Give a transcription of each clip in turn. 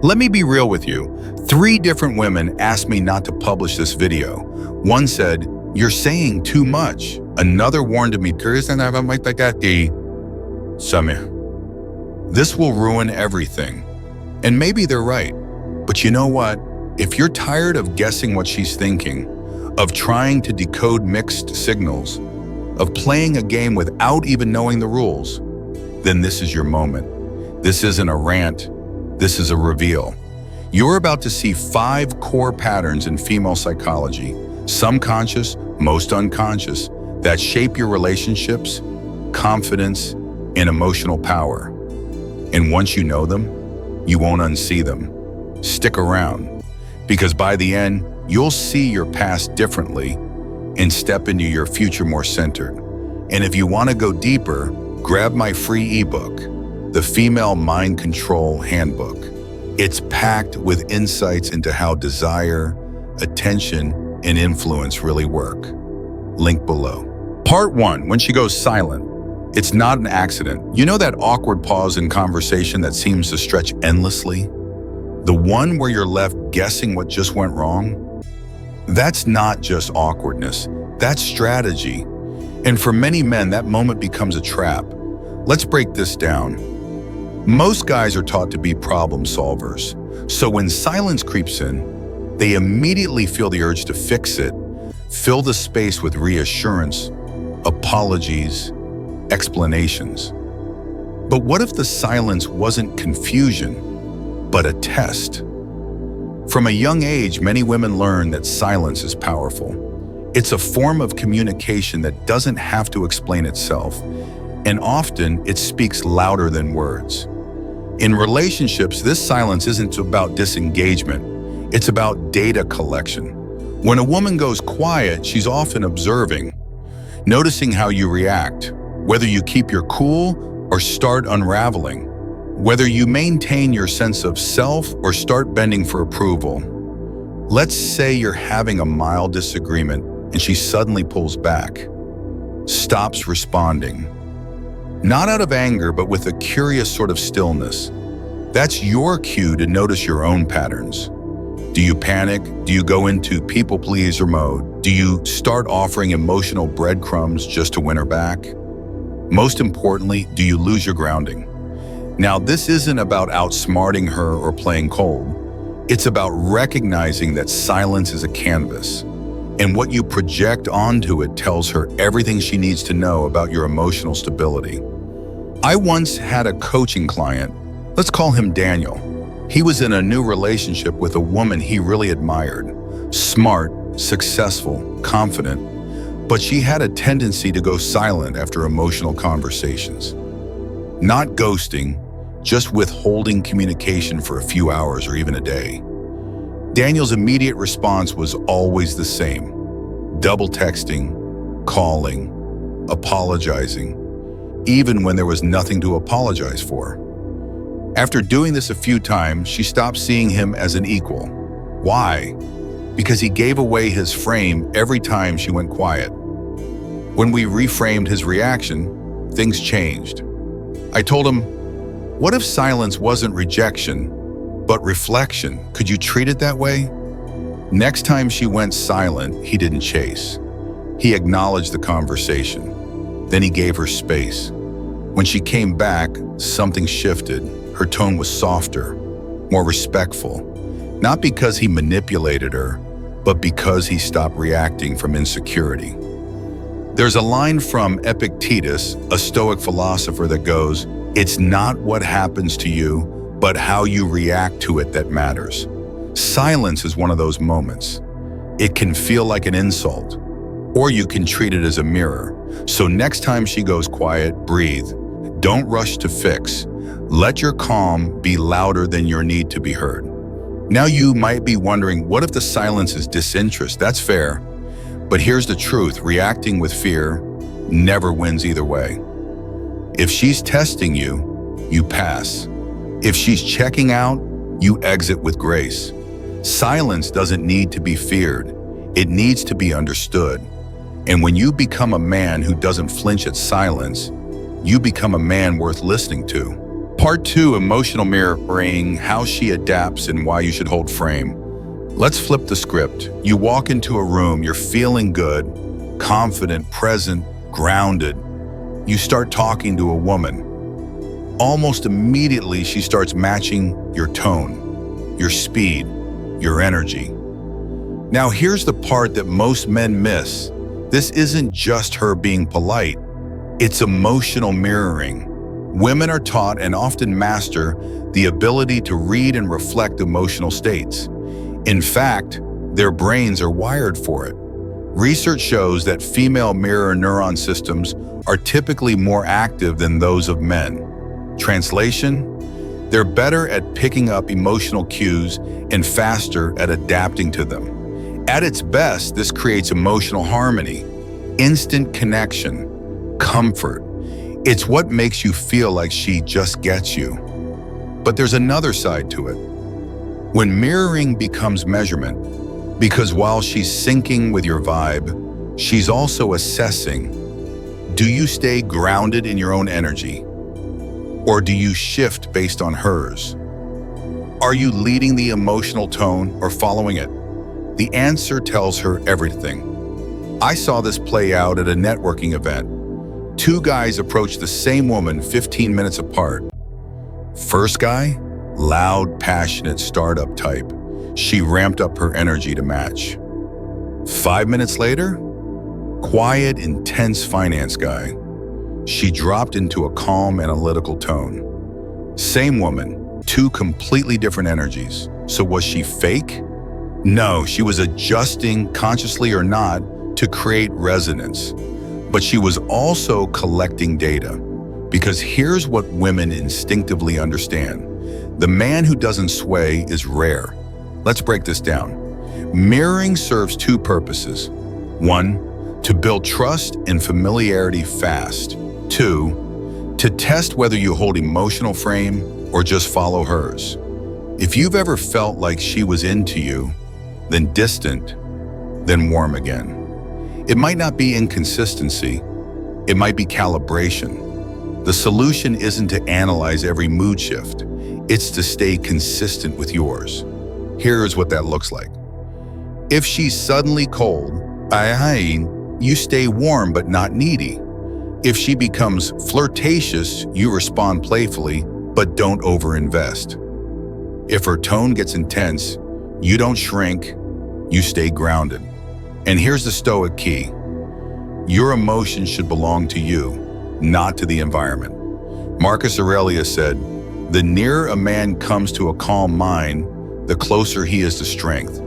Let me be real with you. 3 different women asked me not to publish this video. One said, "You're saying too much." Another warned me, this will ruin everything. And maybe they're right. But you know what? If you're tired of guessing what she's thinking, of trying to decode mixed signals, of playing a game without even knowing the rules, then this is your moment. This isn't a rant. This is a reveal. You're about to see 5 core patterns in female psychology, some conscious, most unconscious, that shape your relationships, confidence, and emotional power. And once you know them, you won't unsee them. Stick around, because by the end, you'll see your past differently and step into your future more centered. And if you want to go deeper, grab my free ebook, The Female Mind Control Handbook. It's packed with insights into how desire, attention, and influence really work. Link below. Part 1, when she goes silent. It's not an accident. You know that awkward pause in conversation that seems to stretch endlessly? The one where you're left guessing what just went wrong? That's not just awkwardness, that's strategy. And for many men, that moment becomes a trap. Let's break this down. Most guys are taught to be problem solvers. So when silence creeps in, they immediately feel the urge to fix it, fill the space with reassurance, apologies, explanations. But what if the silence wasn't confusion, but a test? From a young age, many women learn that silence is powerful. It's a form of communication that doesn't have to explain itself, and often it speaks louder than words. In relationships, this silence isn't about disengagement, it's about data collection. When a woman goes quiet, she's often observing, noticing how you react, whether you keep your cool or start unraveling, whether you maintain your sense of self or start bending for approval. Let's say you're having a mild disagreement and she suddenly pulls back, stops responding. Not out of anger, but with a curious sort of stillness. That's your cue to notice your own patterns. Do you panic? Do you go into people-pleaser mode? Do you start offering emotional breadcrumbs just to win her back? Most importantly, do you lose your grounding? Now, this isn't about outsmarting her or playing cold. It's about recognizing that silence is a canvas, and what you project onto it tells her everything she needs to know about your emotional stability. I once had a coaching client, let's call him Daniel. He was in a new relationship with a woman he really admired, smart, successful, confident, but she had a tendency to go silent after emotional conversations. Not ghosting, just withholding communication for a few hours or even a day. Daniel's immediate response was always the same: double texting, calling, apologizing, even when there was nothing to apologize for. After doing this a few times, she stopped seeing him as an equal. Why? Because he gave away his frame every time she went quiet. When we reframed his reaction, things changed. I told him, what if silence wasn't rejection, but reflection? Could you treat it that way? Next time she went silent, he didn't chase. He acknowledged the conversation. Then he gave her space. When she came back, something shifted. Her tone was softer, more respectful. Not because he manipulated her, but because he stopped reacting from insecurity. There's a line from Epictetus, a Stoic philosopher, that goes, "It's not what happens to you, but how you react to it that matters." Silence is one of those moments. It can feel like an insult, or you can treat it as a mirror. So next time she goes quiet, breathe. Don't rush to fix. Let your calm be louder than your need to be heard. Now you might be wondering, what if the silence is disinterest? That's fair. But here's the truth, reacting with fear never wins either way. If she's testing you, you pass. If she's checking out, you exit with grace. Silence doesn't need to be feared. It needs to be understood. And when you become a man who doesn't flinch at silence, you become a man worth listening to. Part 2, emotional mirroring, how she adapts and why you should hold frame. Let's flip the script. You walk into a room, you're feeling good, confident, present, grounded. You start talking to a woman. Almost immediately, she starts matching your tone, your speed, your energy. Now, here's the part that most men miss. This isn't just her being polite. It's emotional mirroring. Women are taught and often master the ability to read and reflect emotional states. In fact, their brains are wired for it. Research shows that female mirror neuron systems are typically more active than those of men. Translation: they're better at picking up emotional cues and faster at adapting to them. At its best, this creates emotional harmony, instant connection, comfort. It's what makes you feel like she just gets you. But there's another side to it. When mirroring becomes measurement, because while she's syncing with your vibe, she's also assessing. Do you stay grounded in your own energy? Or do you shift based on hers? Are you leading the emotional tone or following it? The answer tells her everything. I saw this play out at a networking event. Two guys approached the same woman 15 minutes apart. First guy, loud, passionate startup type. She ramped up her energy to match. 5 minutes later, quiet, intense finance guy. She dropped into a calm, analytical tone. Same woman, two completely different energies. So was she fake? No, she was adjusting, consciously or not, to create resonance. But she was also collecting data. Because here's what women instinctively understand. The man who doesn't sway is rare. Let's break this down. Mirroring serves two purposes. One, to build trust and familiarity fast. Two, to test whether you hold emotional frame or just follow hers. If you've ever felt like she was into you, then distant, then warm again. It might not be inconsistency, it might be calibration. The solution isn't to analyze every mood shift, it's to stay consistent with yours. Here's what that looks like. If she's suddenly cold, you stay warm but not needy. If she becomes flirtatious, you respond playfully but don't overinvest. If her tone gets intense, you don't shrink, you stay grounded. And here's the Stoic key. Your emotions should belong to you, not to the environment. Marcus Aurelius said, "The nearer a man comes to a calm mind, the closer he is to strength."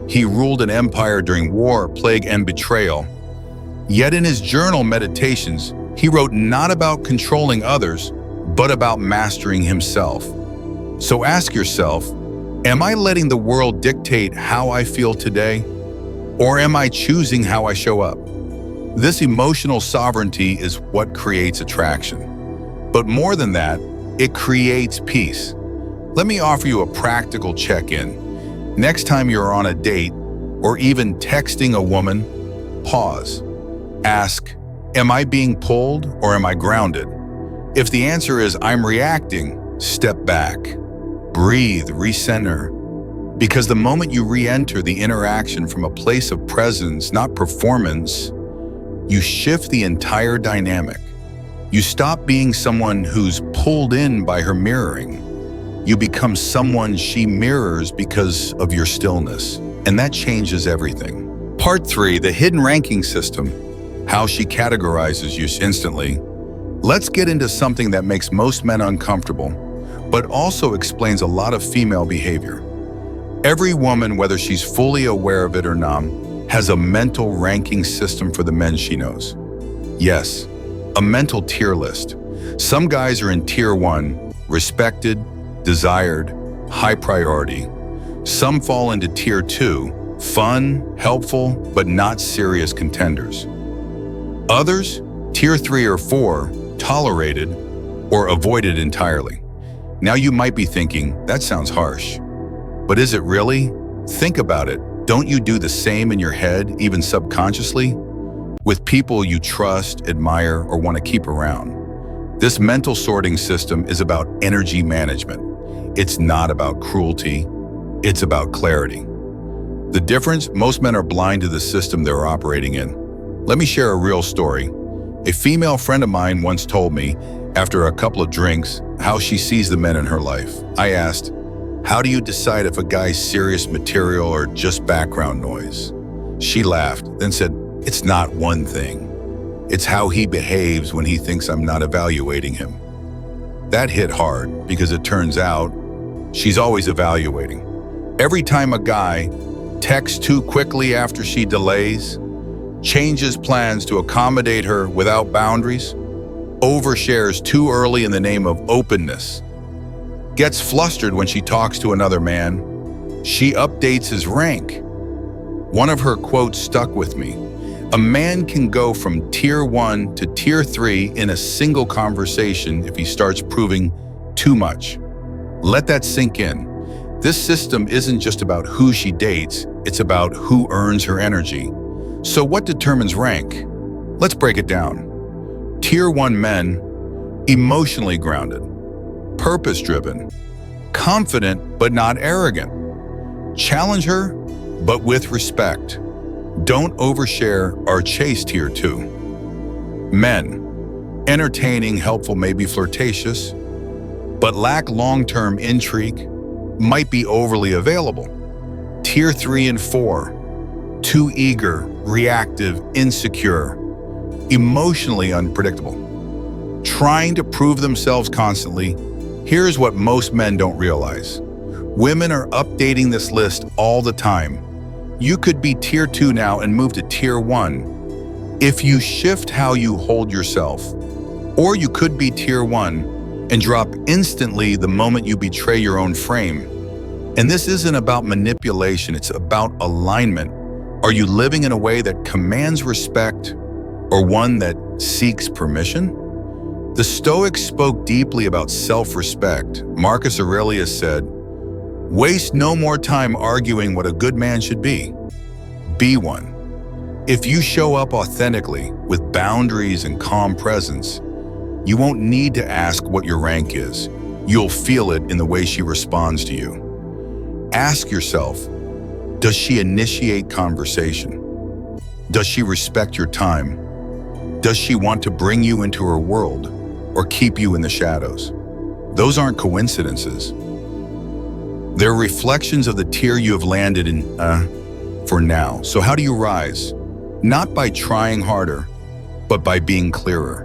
He ruled an empire during war, plague, and betrayal. Yet in his journal meditations, he wrote not about controlling others, but about mastering himself. So ask yourself, am I letting the world dictate how I feel today? Or am I choosing how I show up? This emotional sovereignty is what creates attraction. But more than that, it creates peace. Let me offer you a practical check-in. Next time you're on a date, or even texting a woman, pause. Ask, am I being pulled or am I grounded? If the answer is I'm reacting, step back. Breathe, recenter. Because the moment you re-enter the interaction from a place of presence, not performance, you shift the entire dynamic. You stop being someone who's pulled in by her mirroring. You become someone she mirrors because of your stillness. And that changes everything. Part 3, the hidden ranking system. How she categorizes you instantly. Let's get into something that makes most men uncomfortable, but also explains a lot of female behavior. Every woman, whether she's fully aware of it or not, has a mental ranking system for the men she knows. Yes, a mental tier list. Some guys are in tier 1, respected, desired, high priority. Some fall into tier 2, fun, helpful, but not serious contenders. Others, tier 3 or 4, tolerated or avoided entirely. Now you might be thinking, that sounds harsh. But is it really? Think about it. Don't you do the same in your head, even subconsciously? With people you trust, admire, or want to keep around. This mental sorting system is about energy management. It's not about cruelty, it's about clarity. The difference, most men are blind to the system they're operating in. Let me share a real story. A female friend of mine once told me, after a couple of drinks, how she sees the men in her life. I asked, "How do you decide if a guy's serious material or just background noise?" She laughed, then said, "It's not one thing. It's how he behaves when he thinks I'm not evaluating him." That hit hard because it turns out she's always evaluating. Every time a guy texts too quickly after she delays, changes plans to accommodate her without boundaries, overshares too early in the name of openness, gets flustered when she talks to another man, she updates his rank. One of her quotes stuck with me. A man can go from tier 1 to tier 3 in a single conversation if he starts proving too much. Let that sink in. This system isn't just about who she dates, it's about who earns her energy. So what determines rank? Let's break it down. Tier 1 men, emotionally grounded, purpose-driven, confident but not arrogant. Challenge her, but with respect. Don't overshare or chase tier 2. Men, entertaining, helpful, maybe flirtatious, but lack long-term intrigue, might be overly available. Tier 3 and 4, too eager, reactive, insecure, emotionally unpredictable, trying to prove themselves constantly. Here's what most men don't realize. Women are updating this list all the time. You could be tier 2 now and move to tier 1 if you shift how you hold yourself. Or you could be tier 1 and drop instantly the moment you betray your own frame. And this isn't about manipulation, it's about alignment. Are you living in a way that commands respect or one that seeks permission? The Stoics spoke deeply about self-respect. Marcus Aurelius said, "Waste no more time arguing what a good man should be. Be one." If you show up authentically with boundaries and calm presence, you won't need to ask what your rank is. You'll feel it in the way she responds to you. Ask yourself, does she initiate conversation? Does she respect your time? Does she want to bring you into her world or keep you in the shadows? Those aren't coincidences. They're reflections of the tier you have landed in for now. So how do you rise? Not by trying harder, but by being clearer.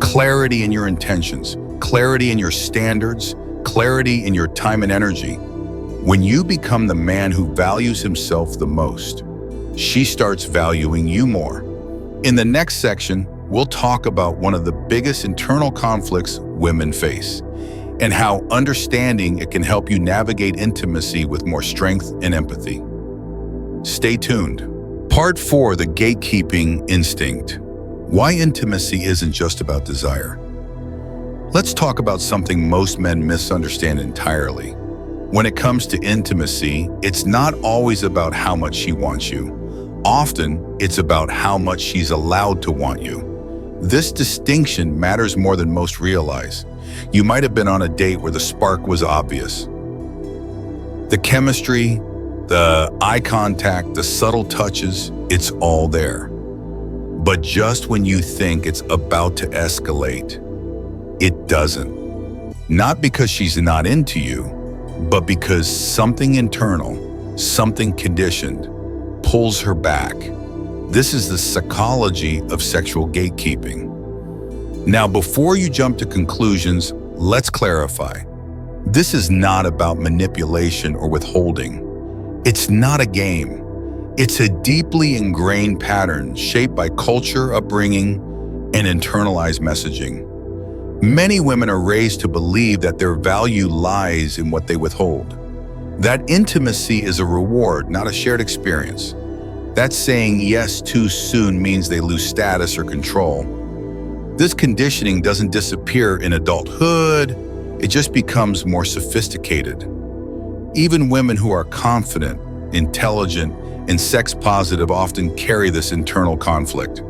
Clarity in your intentions, clarity in your standards, clarity in your time and energy. When you become the man who values himself the most, she starts valuing you more. In the next section, we'll talk about one of the biggest internal conflicts women face and how understanding it can help you navigate intimacy with more strength and empathy. Stay tuned. Part 4, the gatekeeping instinct. Why intimacy isn't just about desire. Let's talk about something most men misunderstand entirely. When it comes to intimacy, it's not always about how much she wants you. Often, it's about how much she's allowed to want you. This distinction matters more than most realize. You might have been on a date where the spark was obvious. The chemistry, the eye contact, the subtle touches, it's all there. But just when you think it's about to escalate, it doesn't. Not because she's not into you, but because something internal, something conditioned, pulls her back. This is the psychology of sexual gatekeeping. Now, before you jump to conclusions, let's clarify. This is not about manipulation or withholding. It's not a game. It's a deeply ingrained pattern shaped by culture, upbringing, and internalized messaging. Many women are raised to believe that their value lies in what they withhold. That intimacy is a reward, not a shared experience. That saying yes too soon means they lose status or control. This conditioning doesn't disappear in adulthood, it just becomes more sophisticated. Even women who are confident, intelligent, and sex-positive often carry this internal conflict.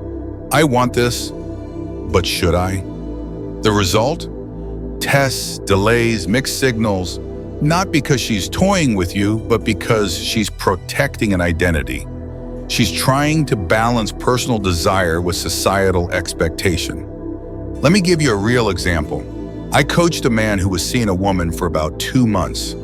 I want this, but should I? The result? Tests, delays, mixed signals, not because she's toying with you, but because she's protecting an identity. She's trying to balance personal desire with societal expectation. Let me give you a real example. I coached a man who was seeing a woman for about 2 months.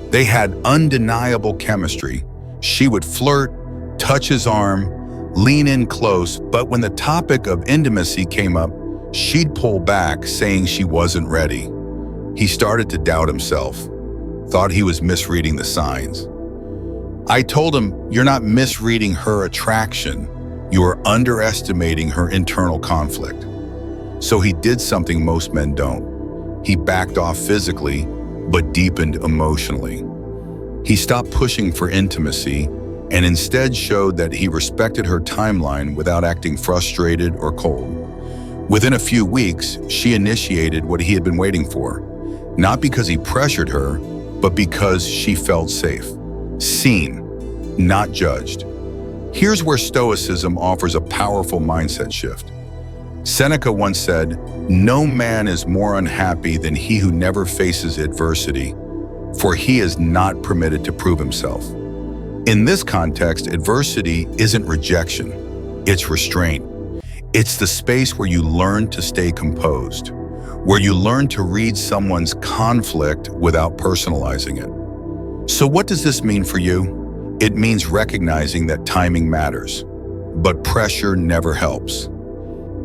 They had undeniable chemistry. She would flirt, touch his arm, lean in close, but when the topic of intimacy came up, she'd pull back, saying she wasn't ready. He started to doubt himself, thought he was misreading the signs. I told him, "You're not misreading her attraction. You are underestimating her internal conflict." So he did something most men don't. He backed off physically, but deepened emotionally. He stopped pushing for intimacy and instead showed that he respected her timeline without acting frustrated or cold. Within a few weeks, she initiated what he had been waiting for, not because he pressured her, but because she felt safe, seen, not judged. Here's where Stoicism offers a powerful mindset shift. Seneca once said, "No man is more unhappy than he who never faces adversity, for he is not permitted to prove himself." In this context, adversity isn't rejection, it's restraint. It's the space where you learn to stay composed, where you learn to read someone's conflict without personalizing it. So what does this mean for you? It means recognizing that timing matters, but pressure never helps.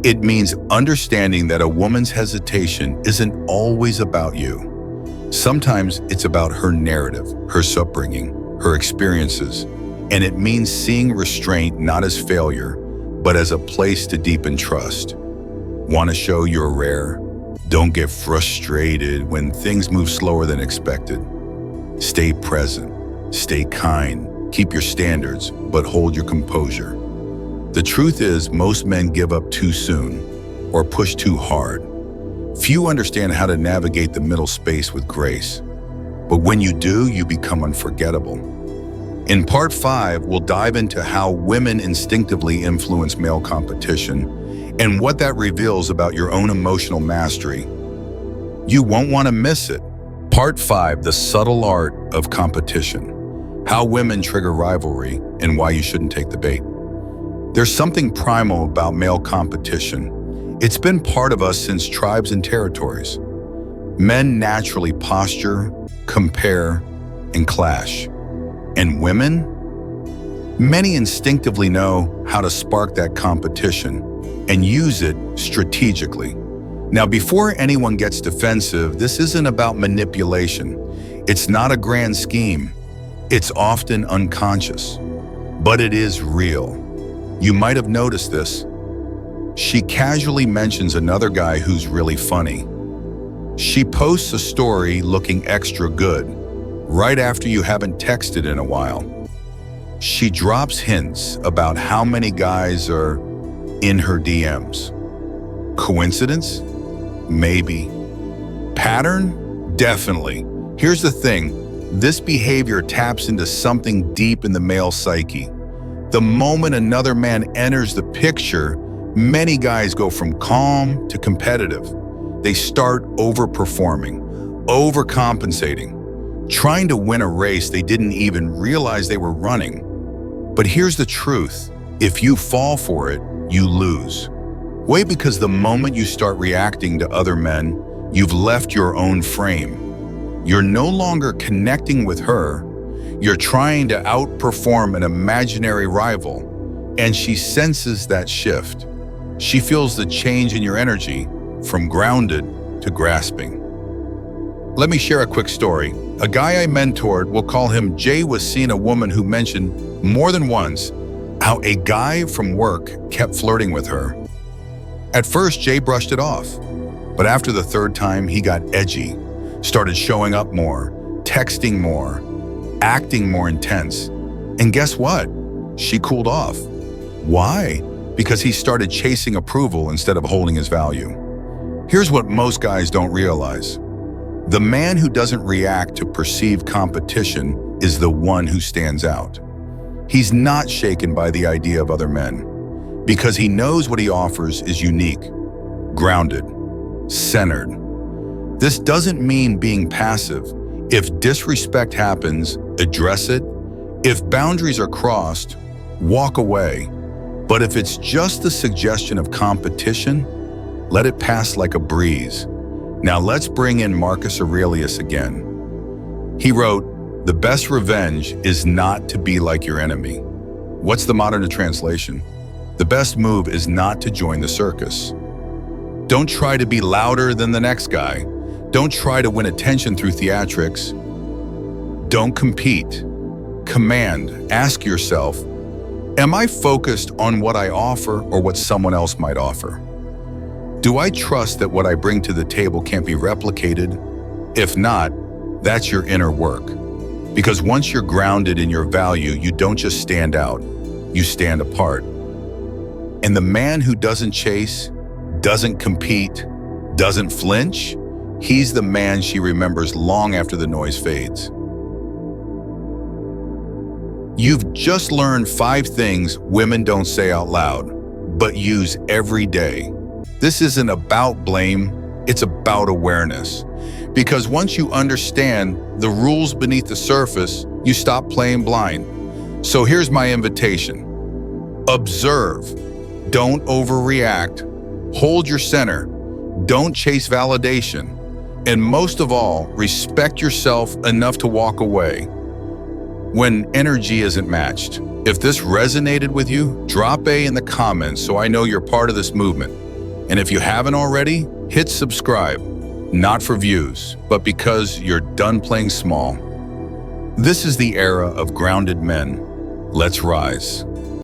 It means understanding that a woman's hesitation isn't always about you. Sometimes it's about her narrative, her upbringing, her experiences, and it means seeing restraint not as failure, but as a place to deepen trust. Want to show you're rare? Don't get frustrated when things move slower than expected. Stay present, stay kind, keep your standards, but hold your composure. The truth is, most men give up too soon or push too hard. Few understand how to navigate the middle space with grace. But when you do, you become unforgettable. In part 5, we'll dive into how women instinctively influence male competition and what that reveals about your own emotional mastery. You won't want to miss it. Part 5, the subtle art of competition. How women trigger rivalry and why you shouldn't take the bait. There's something primal about male competition. It's been part of us since tribes and territories. Men naturally posture, compare, and clash. And women? Many instinctively know how to spark that competition and use it strategically. Now, before anyone gets defensive, this isn't about manipulation. It's not a grand scheme. It's often unconscious, but it is real. You might have noticed this. She casually mentions another guy who's really funny. She posts a story looking extra good, right after you haven't texted in a while. She drops hints about how many guys are in her DMs. Coincidence? Maybe. Pattern? Definitely. Here's the thing. This behavior taps into something deep in the male psyche. The moment another man enters the picture, many guys go from calm to competitive. They start overperforming, overcompensating, trying to win a race they didn't even realize they were running. But here's the truth. If you fall for it, you lose. Wait, because the moment you start reacting to other men, you've left your own frame. You're no longer connecting with her. You're trying to outperform an imaginary rival, and she senses that shift. She feels the change in your energy from grounded to grasping. Let me share a quick story. A guy I mentored, we'll call him Jay, was seeing a woman who mentioned more than once how a guy from work kept flirting with her. At first, Jay brushed it off, but after the third time, he got edgy, started showing up more, texting more, acting more intense. And guess what? She cooled off. Why? Because he started chasing approval instead of holding his value. Here's what most guys don't realize. The man who doesn't react to perceived competition is the one who stands out. He's not shaken by the idea of other men because he knows what he offers is unique, grounded, centered. This doesn't mean being passive. If disrespect happens, address it. If boundaries are crossed, walk away. But if it's just the suggestion of competition, let it pass like a breeze. Now let's bring in Marcus Aurelius again. He wrote, "The best revenge is not to be like your enemy." What's the modern translation? The best move is not to join the circus. Don't try to be louder than the next guy. Don't try to win attention through theatrics. Don't compete. Command. Ask yourself, am I focused on what I offer or what someone else might offer? Do I trust that what I bring to the table can't be replicated? If not, that's your inner work. Because once you're grounded in your value, you don't just stand out, you stand apart. And the man who doesn't chase, doesn't compete, doesn't flinch, he's the man she remembers long after the noise fades. You've just learned 5 things women don't say out loud, but use every day. This isn't about blame, it's about awareness. Because once you understand the rules beneath the surface, you stop playing blind. So here's my invitation. Observe. Don't overreact. Hold your center. Don't chase validation. And most of all, respect yourself enough to walk away when energy isn't matched. If this resonated with you, drop A in the comments so I know you're part of this movement. And if you haven't already, hit subscribe. Not for views, but because you're done playing small. This is the era of grounded men. Let's rise.